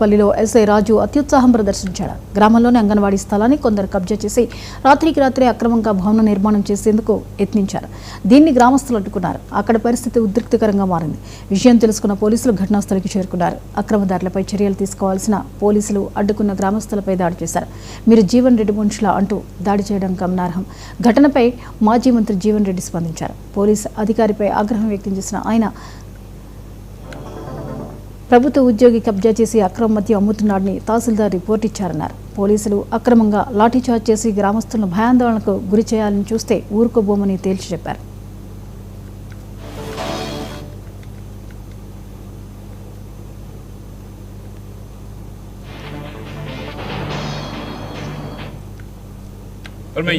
పల్లిలో SI రాజు అత్యుత్సాహం ప్రదర్శించాడు. గ్రామంలోని అంగన్వాడీ స్థలాన్ని కొందరు కబ్జా చేసి రాత్రికి రాత్రే అక్రమంగా భవన నిర్మాణం చేసేందుకు యత్నించారు. దీన్ని గ్రామస్తులు అడ్డుకున్నారు. అక్కడ పరిస్థితి ఉద్రిక్తకరంగా మారింది. విషయం తెలుసుకున్న పోలీసులు ఘటనాస్థలికి చేరుకున్నారు. అక్రమదారులపై చర్యలు తీసుకోవాల్సిన పోలీసులు అడ్డుకున్న గ్రామస్తులపై దాడి చేశారు. మీరు జీవన్ రెడ్డి మనుషుల అంటూ దాడి చేయడం గమనార్హం. ఘటనపై మాజీ మంత్రి జీవన్ రెడ్డి స్పందించారు. పోలీసు అధికారిపై ఆగ్రహం వ్యక్తం చేసిన ఆయన ప్రభుత్వ ఉద్యోగి కబ్జా చేసి అక్రమ మద్యం అమ్ముతున్నాడని తహసీల్దార్ రిపోర్ట్ ఇచ్చారన్నారు. పోలీసులు అక్రమంగా లాఠీచార్జ్ చేసి గ్రామస్తులను భయాందోళనకు గురి చేయాలని చూస్తే ఊరుకోబోమని తేల్చి చెప్పారు.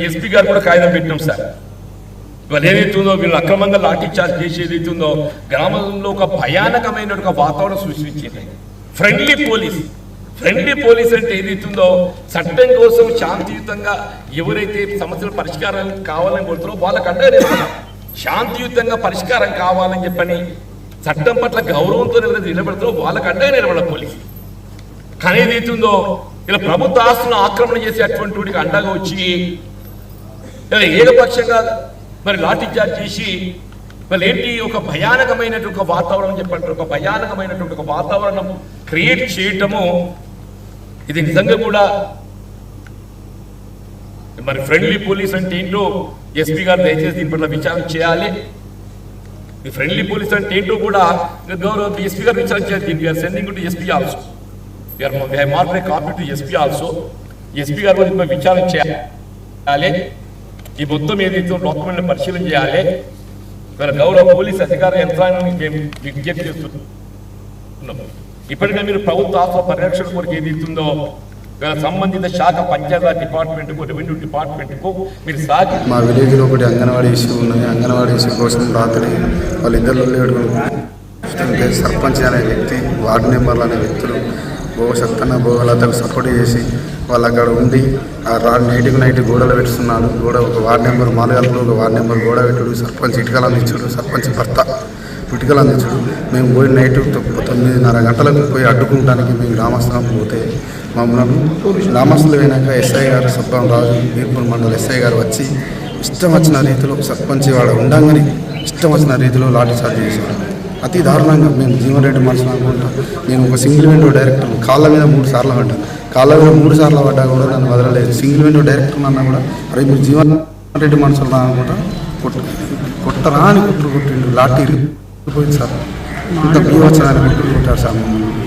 ఎస్పీ గారు కూడా కాగితం పెట్టినాం సార్. ఇవాళ ఏదైతుందో వీళ్ళు అక్రమంగా లాఠీ చార్జ్ చేసి ఏదైతుందో గ్రామంలో ఒక భయానకమైన ఒక వాతావరణం సృష్టించింది. ఫ్రెండ్లీ పోలీస్ అంటే ఏదైతుందో చట్టం కోసం శాంతియుతంగా ఎవరైతే సమస్యల పరిష్కారం కావాలని కోరుతారో వాళ్ళకంటే శాంతియుతంగా పరిష్కారం కావాలని చెప్పని చట్టం పట్ల గౌరవంతో ఎవరైతే నిలబడతారో వాళ్ళకంటే నిలబడాలి పోలీసు. కానీ ఏదైతుందో ఇలా ప్రభుత్వ ఆస్తులను ఆక్రమణ చేసి అటువంటి వాడికి అండగా వచ్చి ఏకపక్షంగా మరి లాఠీ చార్జ్ చేసి మరి ఏంటి ఒక భయానకమైనటువంటి వాతావరణం చెప్పంటారు, ఒక భయానకమైనటువంటి ఒక వాతావరణం క్రియేట్ చేయటము ఇది నిజంగా కూడా మరి ఫ్రెండ్లీ పోలీస్ అంటే ఏంటో ఎస్పీ గారు దయచేసి దీని పట్ల విచారణ చేయాలి. ఈ ఫ్రెండ్లీ పోలీస్ అంటే ఏంటో కూడా గౌరవ ఎస్పీ గారు విచారణ చేయాలి. We are sending to SP also, we are mark a copy to SP also. SP గారు దీనిపై విచారణ చేయాలి. ఈ మొత్తం ఏదైతే డాక్యుమెంట్ని పరిశీలన చేయాలి. గౌరవ పోలీస్ అధికార యంత్రాంగాన్ని మేము విజ్ఞప్తి చేస్తున్నాం. ఇప్పటికే మీరు ప్రభుత్వ ఆస్తుల పరిరక్షణ కొరకు ఏదైతుందో సంబంధిత శాఖ పంచాయతీ డిపార్ట్మెంట్కు, రెవెన్యూ డిపార్ట్మెంట్కు మీరు సాగి మా విలేజ్లో ఒకటి అంగన్వాడీ ఇష్యూ ఉన్నాయి. అంగన్వాడీ ఇష్యూ కోసం రాత్రి వాళ్ళిద్దరు సర్పంచ్ అనే వ్యక్తి, వార్డు మెంబర్లు అనే వ్యక్తులు సత్తన్న భోగలతకు సపోర్ట్ చేసి వాళ్ళు అక్కడ ఉండి నైట్ గోడలు పెట్టుస్తున్నాడు. ఒక వార్డు నెంబర్ మాలగల్పులో ఒక వార్డు నెంబర్ గోడ పెట్టుడు, సర్పంచ్ ఇటుకలు అందించుడు, సర్పంచ్ భర్త ఇటుకలు అందించుడు. మేము పోయి నైట్ 9:30 గంటలకు పోయి అడ్డుకుంటానికి మేము గ్రామస్థలం పోతే మమ్మల్ని గ్రామస్తులు అయినాక ఎస్ఐ గారు సబ్బం రాజు బీర్పూర్ మండల ఎస్ఐ గారు వచ్చి ఇష్టం వచ్చిన రీతిలో సర్పంచ్ వాడు ఉండంగానే ఇష్టం వచ్చిన రీతిలో లాఠీ చార్జ్ చేశారు. అతి దారుణంగా మేము జీవన్ రెడ్డి మనుషులు అనుకుంటాం. నేను ఒక సింగిల్ విండో డైరెక్టర్ కాళ్ళ మీద 3 సార్లు పడ్డా. కాళ్ళ మీద 3 సార్లు పడ్డా కూడా నన్ను వదలలేదు. సింగిల్ విండో డైరెక్టర్ అన్నా కూడా అరే మీరు జీవన్ రెడ్డి మనుషులు రా అనుకుంటా కొట్టరా అని కొట్టిండు. లాఠీ పోయింది సార్. ఇంత బీవచ్చారని కొట్టారు సార్ మమ్మల్ని.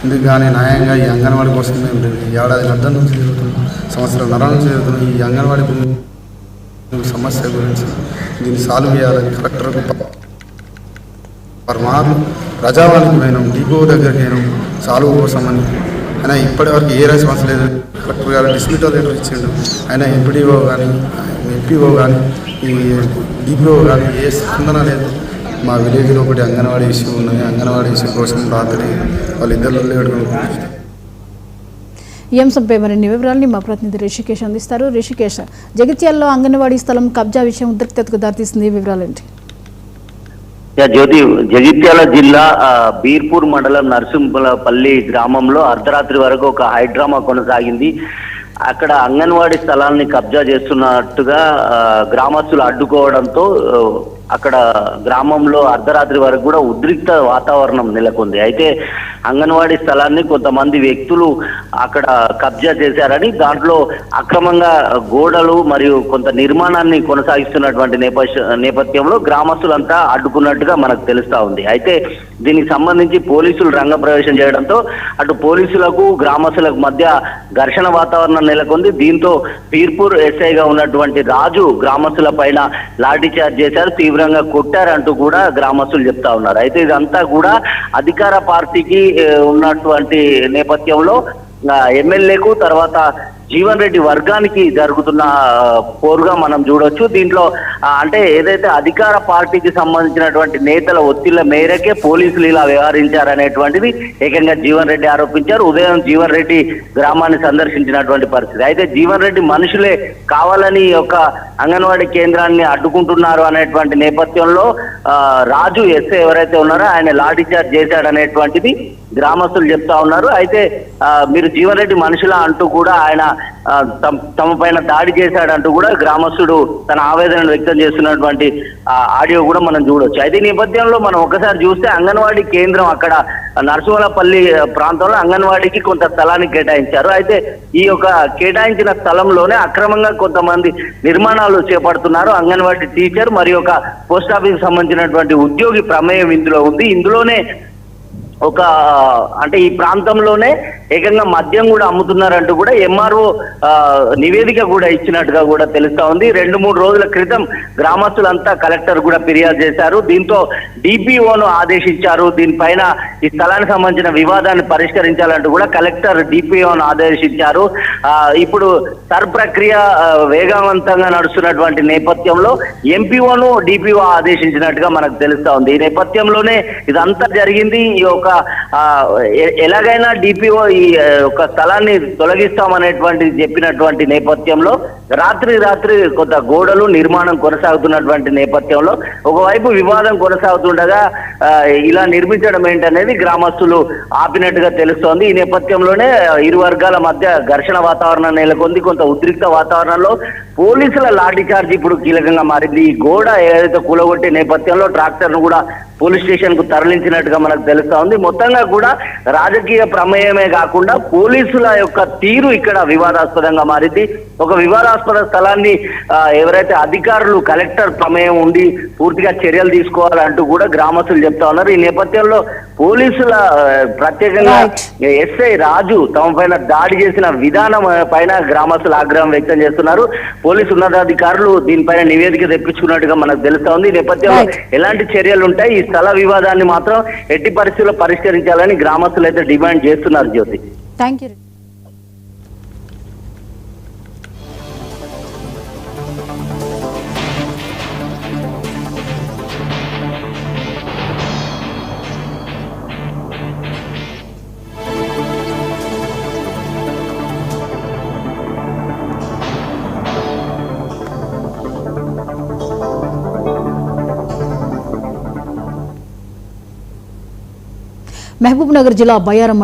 ఇందుకు కానీ న్యాయంగా ఈ అంగన్వాడీ కోసం మేము ఏడాది అర్థం నుంచి జరుగుతున్నాం, సంవత్సరాల నరాల నుంచి జరుగుతున్నాం. ఈ అంగన్వాడీ సమస్య గురించి దీన్ని సాల్వ్ చేయాలని కలెక్టర్కు మార్లు ప్రజావానికి పోయినాం, డిపో దగ్గరికి పోయినాం సాల్వ్ కోసమని. ఆయన ఇప్పటివరకు ఏ రెస్పాన్స్ లేదు. కలెక్టర్ గారు డిస్మిటల్ లెటర్ ఇచ్చిండు. ఆయన ఎంపీడీఓ కానీ ఎంపీఓ కానీ ఈ డిపిఓ కానీ ఏ స్పందన లేదు. మా విలేజ్లో ఒకటి అంగన్వాడీ ఇష్యూ ఉన్నాయి. అంగన్వాడీ ఇష్యూ కోసం రాత్రి వాళ్ళిద్దరు పెట్టుకుని ఈ అంశంపై మరిన్ని వివరాలని మా ప్రతినిధి రిషికేష్ అందిస్తారు. రిషికేష్, జగిత్యాలలో అంగన్వాడీ స్థలం కబ్జా విషయం ఉద్రిక్తతకు దారితీస్తుంది. వివరాలేంటి? జ్యోతి, జగిత్యాల జిల్లా బీర్పూర్ మండలం నరసింహపల్లి గ్రామంలో అర్ధరాత్రి వరకు ఒక హైడ్రామా కొనసాగింది. అక్కడ అంగన్వాడీ స్థలాన్ని కబ్జా చేస్తున్నట్టుగా గ్రామస్తులు అడ్డుకోవడంతో అక్కడ గ్రామంలో అర్ధరాత్రి వరకు కూడా ఉద్రిక్త వాతావరణం నెలకొంది. అయితే అంగన్వాడీ స్థలాన్ని కొంతమంది వ్యక్తులు అక్కడ కబ్జా చేశారని, దాంట్లో అక్రమంగా గోడలు మరియు కొంత నిర్మాణాన్ని కొనసాగిస్తున్నటువంటి నేపథ్యంలో గ్రామస్తులంతా అడ్డుకున్నట్టుగా మనకు తెలుస్తా ఉంది. అయితే దీనికి సంబంధించి పోలీసులు రంగప్రవేశం చేయడంతో అటు పోలీసులకు గ్రామస్తులకు మధ్య ఘర్షణ వాతావరణం నెలకొంది. దీంతో బీర్పూర్ ఎస్ఐగా ఉన్నటువంటి రాజు గ్రామస్తుల పైన లాఠీ చార్జ్ చేశారు, తీవ్రంగా కొట్టారంటూ కూడా గ్రామస్తులు చెప్తా ఉన్నారు. అయితే ఇదంతా కూడా అధికార పార్టీకి ఉన్నటువంటి నేపథ్యంలో ఎమ్మెల్యేకు తర్వాత జీవన్ రెడ్డి వర్గానికి జరుగుతున్న పోరుగా మనం చూడొచ్చు. దీంట్లో అంటే ఏదైతే అధికార పార్టీకి సంబంధించినటువంటి నేతల ఒత్తిళ్ల మేరకే పోలీసులు ఇలా వ్యవహరించారనేటువంటిది ఏకంగా జీవన్ రెడ్డి ఆరోపించారు. ఉదయం జీవన్ రెడ్డి గ్రామాన్ని సందర్శించినటువంటి పరిస్థితి. అయితే జీవన్ రెడ్డి మనుషులే కావాలని ఒక అంగన్వాడీ కేంద్రాన్ని అడ్డుకుంటున్నారు అనేటువంటి నేపథ్యంలో రాజు ఎస్ఐ ఎవరైతే ఉన్నారో ఆయన లాఠీ చార్జ్ చేశాడనేటువంటిది గ్రామస్తులు చెప్తా ఉన్నారు. అయితే మీరు జీవన్ రెడ్డి మనుషుల అంటూ కూడా ఆయన తమ పైన దాడి చేశాడంటూ కూడా గ్రామస్తుడు తన ఆవేదనను వ్యక్తం చేస్తున్నటువంటి ఆడియో కూడా మనం చూడొచ్చు. అయితే ఈ నేపథ్యంలో మనం ఒకసారి చూస్తే అంగన్వాడీ కేంద్రం అక్కడ నరసింహలపల్లి ప్రాంతంలో అంగన్వాడీకి కొంత స్థలాన్ని కేటాయించారు. అయితే ఈ యొక్క కేటాయించిన స్థలంలోనే అక్రమంగా కొంతమంది నిర్మాణాలు చేపడుతున్నారు. అంగన్వాడీ టీచర్ మరియు ఒక పోస్ట్ ఆఫీస్ సంబంధించినటువంటి ఉద్యోగి ప్రమేయం ఇందులో ఉంది. ఇందులోనే అంటే ఈ ప్రాంతంలోనే ఏకంగా మద్యం కూడా అమ్ముతున్నారంటూ కూడా ఎంఆర్ఓ నివేదిక కూడా ఇచ్చినట్టుగా కూడా తెలుస్తా ఉంది. 2-3 రోజుల క్రితం గ్రామస్తులంతా కలెక్టర్ కూడా ఫిర్యాదు చేశారు. దీంతో డిపిఓను ఆదేశించారు. దీనిపైన ఈ స్థలానికి సంబంధించిన వివాదాన్ని పరిష్కరించాలంటూ కూడా కలెక్టర్ డిపిఓను ఆదేశించారు. ఇప్పుడు సర్ ప్రక్రియ వేగవంతంగా నడుస్తున్నటువంటి నేపథ్యంలో ఎంపీఓను డిపిఓ ఆదేశించినట్టుగా మనకు తెలుస్తా ఉంది. ఈ నేపథ్యంలోనే ఇదంతా జరిగింది. ఈ యొక్క ఎలాగైనా డిపిఓ ఈ ఒక స్థలాన్ని తొలగిస్తామనేటువంటి చెప్పినటువంటి నేపథ్యంలో రాత్రి కొంత గోడలు నిర్మాణం కొనసాగుతున్నటువంటి నేపథ్యంలో ఒకవైపు వివాదం కొనసాగుతుండగా ఇలా నిర్మించడం ఏంటనేది గ్రామస్తులు ఆపినట్టుగా తెలుస్తోంది. ఈ నేపథ్యంలోనే ఇరు వర్గాల మధ్య ఘర్షణ వాతావరణం నెలకొంది. కొంత ఉద్రిక్త వాతావరణంలో పోలీసుల లాఠీ చార్జ్ ఇప్పుడు కీలకంగా మారింది. ఈ గోడ ఏదైతే కూలగొట్టే నేపథ్యంలో ట్రాక్టర్ ను కూడా పోలీస్ స్టేషన్ కు తరలించినట్టుగా మనకు తెలుస్తా ఉంది. మొత్తంగా కూడా రాజకీయ ప్రమేయమే కాకుండా పోలీసుల యొక్క తీరు ఇక్కడ వివాదాస్పదంగా మారింది. ఒక వివాదాస్పద స్థలాన్ని ఎవరైతే అధికారులు కలెక్టర్ ప్రమేయం ఉండి పూర్తిగా చర్యలు తీసుకోవాలంటూ కూడా గ్రామస్తులు చెప్తా ఉన్నారు. ఈ నేపథ్యంలో పోలీసుల ప్రత్యేకంగా ఎస్ఐ రాజు తమ పైన దాడి చేసిన విధానం పైన గ్రామస్తులు ఆగ్రహం వ్యక్తం చేస్తున్నారు. పోలీసు ఉన్నతాధికారులు దీనిపైన నివేదిక తెప్పించుకున్నట్టుగా మనకు తెలుస్తా ఉంది. ఈ నేపథ్యంలో ఎలాంటి చర్యలు ఉంటాయి, ఈ స్థల వివాదాన్ని మాత్రం ఎట్టి పరిస్థితుల్లో పరిష్కరించాలని గ్రామస్తులు అయితే డిమాండ్ చేస్తున్నారు. జ్యోతి, థ్యాంక్ యూ. మహబూబ్ నగర్ జిల్లా బయ్యారం